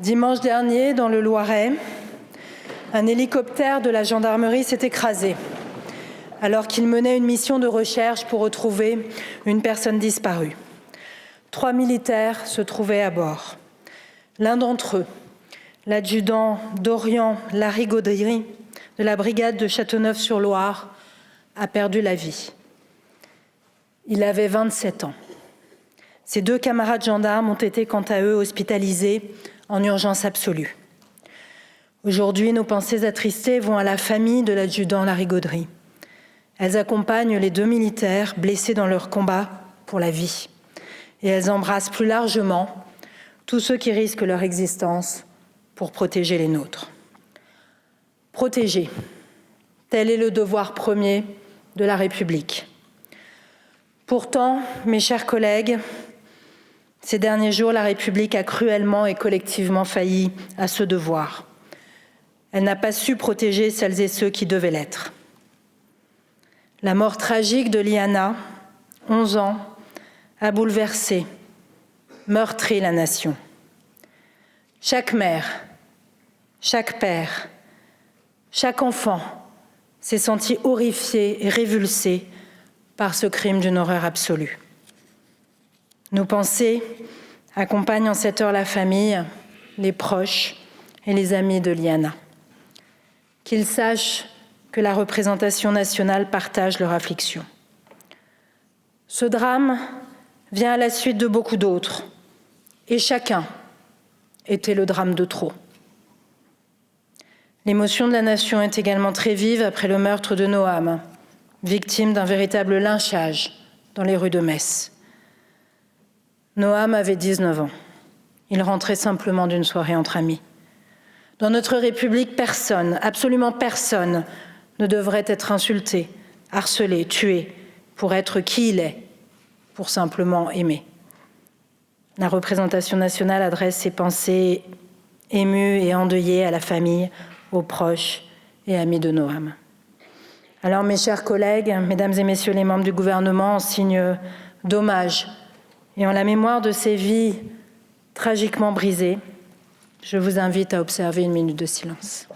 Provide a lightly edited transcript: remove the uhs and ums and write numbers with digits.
Dimanche dernier, dans le Loiret, un hélicoptère de la gendarmerie s'est écrasé alors qu'il menait une mission de recherche pour retrouver une personne disparue. 3 militaires se trouvaient à bord. L'un d'entre eux, l'adjudant Dorian Larigauderie de la brigade de Châteauneuf-sur-Loire, a perdu la vie. Il avait 27 ans. Ses 2 camarades gendarmes ont été quant à eux hospitalisés en urgence absolue. Aujourd'hui, nos pensées attristées vont à la famille de l'adjudant Larigauderie. Elles accompagnent les 2 militaires blessés dans leur combat pour la vie. Et elles embrassent plus largement tous ceux qui risquent leur existence pour protéger les nôtres. Protéger, tel est le devoir premier de la République. Pourtant, mes chers collègues, ces derniers jours, la République a cruellement et collectivement failli à ce devoir. Elle n'a pas su protéger celles et ceux qui devaient l'être. La mort tragique de Liana, 11 ans, a bouleversé, meurtri la nation. Chaque mère, chaque père, chaque enfant s'est senti horrifié et révulsé par ce crime d'une horreur absolue. Nos pensées accompagnent en cette heure la famille, les proches et les amis de Liana. Qu'ils sachent que la représentation nationale partage leur affliction. Ce drame vient à la suite de beaucoup d'autres, et chacun était le drame de trop. L'émotion de la nation est également très vive après le meurtre de Noam, victime d'un véritable lynchage dans les rues de Metz. Noam avait 19 ans. Il rentrait simplement d'une soirée entre amis. Dans notre République, personne, absolument personne, ne devrait être insulté, harcelé, tué pour être qui il est, pour simplement aimer. La représentation nationale adresse ses pensées émues et endeuillées à la famille, aux proches et amis de Noam. Alors, mes chers collègues, mesdames et messieurs les membres du gouvernement, en signe d'hommage et en la mémoire de ces vies tragiquement brisées, je vous invite à observer une minute de silence.